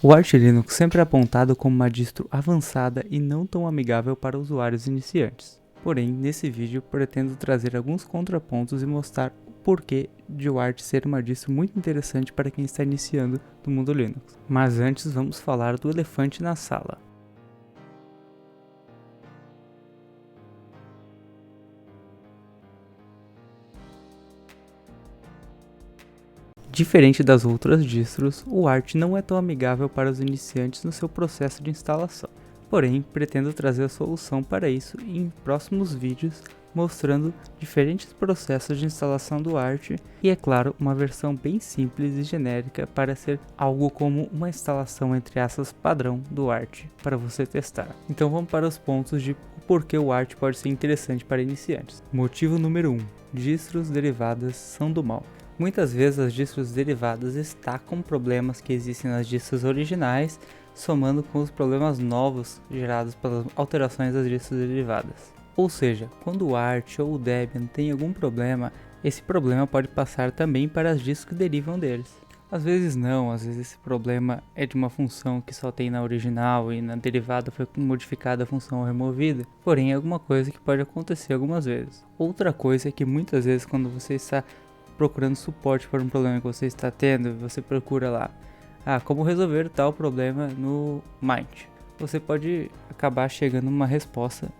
O Arch Linux sempre é apontado como uma distro avançada e não tão amigável para usuários iniciantes. Porém, nesse vídeo pretendo trazer alguns contrapontos e mostrar o porquê de o Arch ser uma distro muito interessante para quem está iniciando no mundo Linux. Mas antes vamos falar do elefante na sala. Diferente das outras distros, o Arch não é tão amigável para os iniciantes no seu processo de instalação. Porém, pretendo trazer a solução para isso em próximos vídeos, mostrando diferentes processos de instalação do Arch e, é claro, uma versão bem simples e genérica para ser algo como uma instalação entre aspas padrão do Arch para você testar. Então vamos para os pontos de por que o Arch pode ser interessante para iniciantes. Motivo número 1. Distros derivadas são do mal. Muitas vezes as distros derivadas destacam problemas que existem nas distros originais, somando com os problemas novos gerados pelas alterações das distros derivadas. Ou seja, quando o Arch ou o Debian tem algum problema, esse problema pode passar também para as distros que derivam deles. Às vezes não, às vezes esse problema é de uma função que só tem na original e na derivada foi modificada a função removida, porém é alguma coisa que pode acontecer algumas vezes. Outra coisa é que muitas vezes quando você está procurando suporte para um problema que você está tendo, você procura lá, como resolver tal problema no Mint. Você pode acabar chegando a uma resposta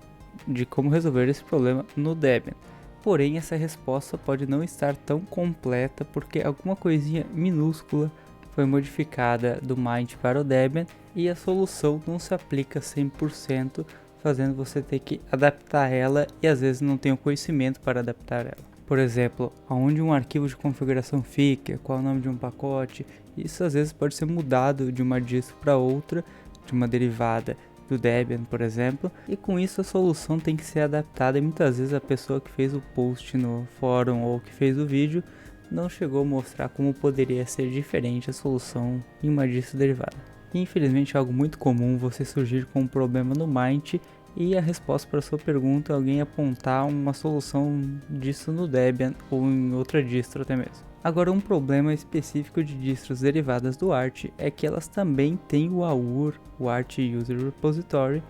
de como resolver esse problema no Debian. Porém, essa resposta pode não estar tão completa porque alguma coisinha minúscula foi modificada do Mint para o Debian e a solução não se aplica 100%, fazendo você ter que adaptar ela e às vezes não tem o conhecimento para adaptar ela. Por exemplo, aonde um arquivo de configuração fica, qual é o nome de um pacote, isso às vezes pode ser mudado de uma distro para outra, de uma derivada do Debian, por exemplo, e com isso a solução tem que ser adaptada e muitas vezes a pessoa que fez o post no fórum ou que fez o vídeo não chegou a mostrar como poderia ser diferente a solução em uma distro derivada. E, infelizmente é algo muito comum você surgir com um problema no Mint e a resposta para sua pergunta é alguém apontar uma solução disso no Debian ou em outra distro até mesmo. Agora, um problema específico de distros derivadas do Arch é que elas também têm o AUR, o Arch User Repository,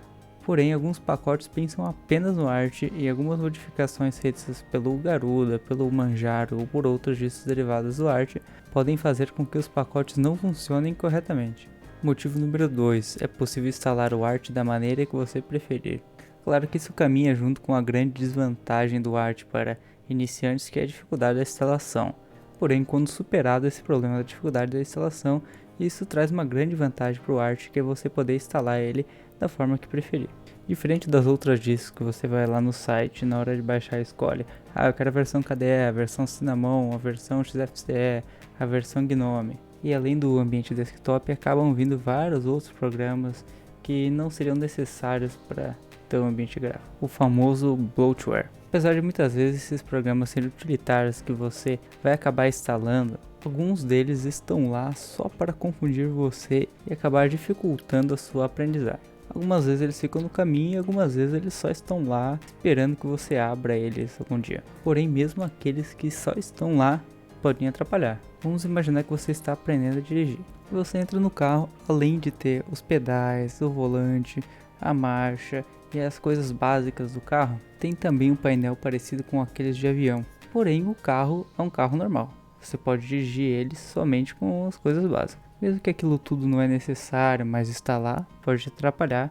porém alguns pacotes pensam apenas no Arch e algumas modificações feitas pelo Garuda, pelo Manjaro ou por outras distros derivadas do Arch podem fazer com que os pacotes não funcionem corretamente. Motivo número 2. É possível instalar o Arch da maneira que você preferir. Claro que isso caminha junto com a grande desvantagem do Arch para iniciantes, que é a dificuldade da instalação. Porém, quando superado esse problema da dificuldade da instalação, isso traz uma grande vantagem para o Arch, que é você poder instalar ele da forma que preferir. Diferente das outras distros que você vai lá no site, na hora de baixar escolhe, eu quero a versão KDE, a versão Cinnamon, a versão XFCE, a versão GNOME. E além do ambiente desktop, acabam vindo vários outros programas que não seriam necessários para ter um ambiente gráfico. O famoso bloatware. Apesar de muitas vezes esses programas serem utilitários que você vai acabar instalando, alguns deles estão lá só para confundir você e acabar dificultando a sua aprendizagem. Algumas vezes eles ficam no caminho e algumas vezes eles só estão lá esperando que você abra eles algum dia. Porém, mesmo aqueles que só estão lá podem atrapalhar. Vamos imaginar que você está aprendendo a dirigir. Você entra no carro, além de ter os pedais, o volante, a marcha e as coisas básicas do carro, tem também um painel parecido com aqueles de avião. Porém, o carro é um carro normal. Você pode dirigir ele somente com as coisas básicas. Mesmo que aquilo tudo não é necessário, mas está lá, pode te atrapalhar,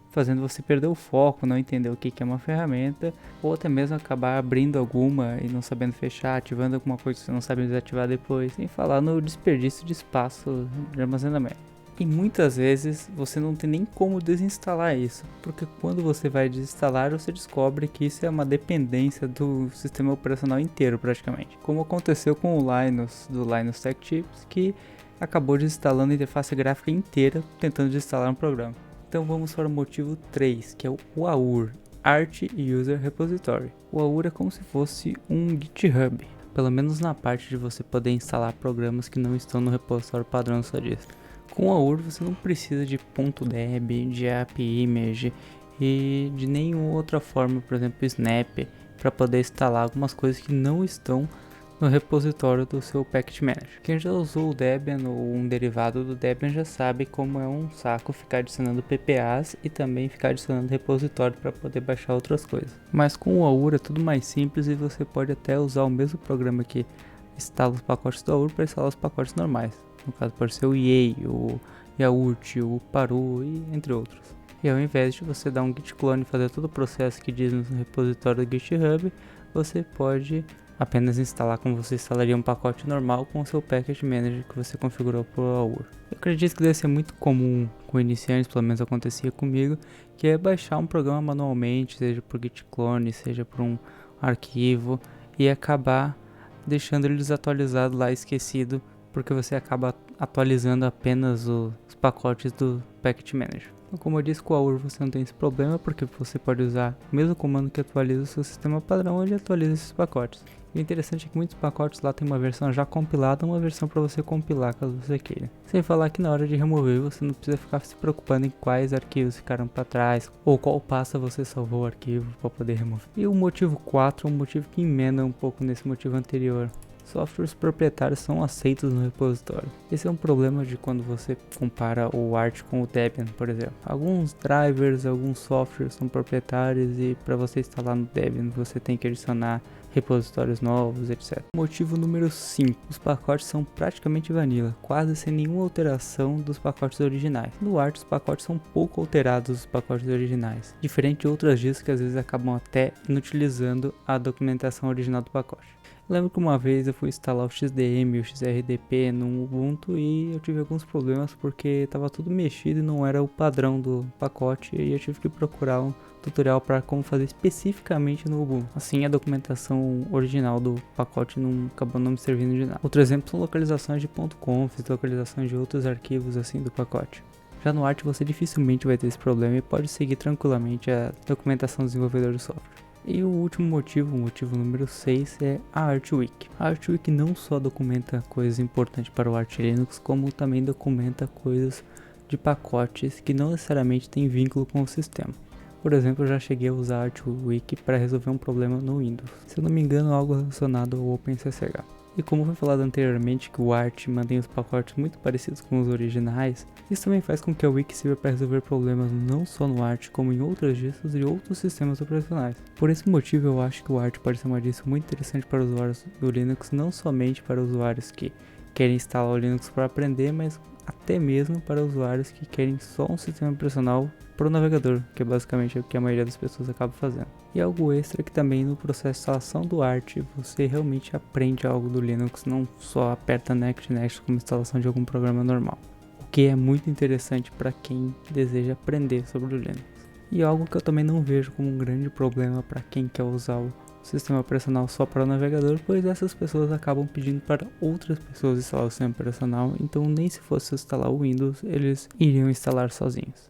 fazendo você perder o foco, não entender o que é uma ferramenta, ou até mesmo acabar abrindo alguma e não sabendo fechar, ativando alguma coisa que você não sabe desativar depois, sem falar no desperdício de espaço de armazenamento. E muitas vezes você não tem nem como desinstalar isso, porque quando você vai desinstalar, você descobre que isso é uma dependência do sistema operacional inteiro praticamente. Como aconteceu com o Linus, do Linus Tech Tips, que acabou desinstalando a interface gráfica inteira tentando desinstalar um programa. Então vamos para o motivo 3, que é o AUR, Arch User Repository. O AUR é como se fosse um GitHub, pelo menos na parte de você poder instalar programas que não estão no repositório padrão da sua distro. Com o AUR você não precisa de .deb, de app-image e de nenhuma outra forma, por exemplo Snap, para poder instalar algumas coisas que não estão no repositório do seu Package Manager. Quem já usou o Debian ou um derivado do Debian já sabe como é um saco ficar adicionando PPAs e também ficar adicionando repositório para poder baixar outras coisas. Mas com o AUR é tudo mais simples e você pode até usar o mesmo programa que instala os pacotes do AUR para instalar os pacotes normais. No caso pode ser o Yay, o Yaourt, o Paru e entre outros. E ao invés de você dar um git clone e fazer todo o processo que diz no repositório do GitHub, você pode apenas instalar como você instalaria um pacote normal com o seu Package Manager que você configurou por AUR. Eu acredito que deve ser muito comum com iniciantes, pelo menos acontecia comigo, que é baixar um programa manualmente, seja por git clone, seja por um arquivo, e acabar deixando ele desatualizado lá, esquecido, porque você acaba atualizando apenas os pacotes do Package Manager. Então, como eu disse, com o AUR você não tem esse problema, porque você pode usar o mesmo comando que atualiza o seu sistema padrão, ele atualiza esses pacotes. E o interessante é que muitos pacotes lá tem uma versão já compilada, uma versão para você compilar caso você queira. Sem falar que na hora de remover você não precisa ficar se preocupando em quais arquivos ficaram para trás ou qual pasta você salvou o arquivo para poder remover. E o motivo 4 é um motivo que emenda um pouco nesse motivo anterior. Softwares proprietários são aceitos no repositório. Esse é um problema de quando você compara o Arch com o Debian, por exemplo. Alguns drivers, alguns softwares são proprietários e para você instalar no Debian você tem que adicionar repositórios novos, etc. Motivo número 5. Os pacotes são praticamente vanilla, quase sem nenhuma alteração dos pacotes originais. No Arch os pacotes são pouco alterados dos pacotes originais, diferente de outras distros que às vezes acabam até inutilizando a documentação original do pacote. Eu lembro que uma vez eu fui instalar o XDM e o XRDP no Ubuntu e eu tive alguns problemas porque estava tudo mexido e não era o padrão do pacote, e eu tive que procurar um tutorial para como fazer especificamente no Ubuntu. Assim a documentação original do pacote acabou não me servindo de nada. Outro exemplo são localizações de .conf, localizações de outros arquivos assim do pacote. Já no Arch você dificilmente vai ter esse problema e pode seguir tranquilamente a documentação do desenvolvedor do software. E o último motivo, o motivo número 6, é a ArchWiki. A ArchWiki não só documenta coisas importantes para o Arch Linux, como também documenta coisas de pacotes que não necessariamente têm vínculo com o sistema. Por exemplo, eu já cheguei a usar a ArchWiki para resolver um problema no Windows. Se eu não me engano, algo relacionado ao OpenSSH. E como foi falado anteriormente que o Arch mantém os pacotes muito parecidos com os originais, isso também faz com que a Wiki sirva para resolver problemas não só no Arch, como em outras distros e outros sistemas operacionais. Por esse motivo eu acho que o Arch pode ser uma distro muito interessante para usuários do Linux, não somente para usuários que querem instalar o Linux para aprender, mas até mesmo para usuários que querem só um sistema operacional para o navegador, que é basicamente o que a maioria das pessoas acaba fazendo. E algo extra que também no processo de instalação do Arch você realmente aprende algo do Linux, não só aperta Next como instalação de algum programa normal. O que é muito interessante para quem deseja aprender sobre o Linux. E algo que eu também não vejo como um grande problema para quem quer usar o sistema operacional só para o navegador, pois essas pessoas acabam pedindo para outras pessoas instalar o sistema operacional, então nem se fosse instalar o Windows, eles iriam instalar sozinhos.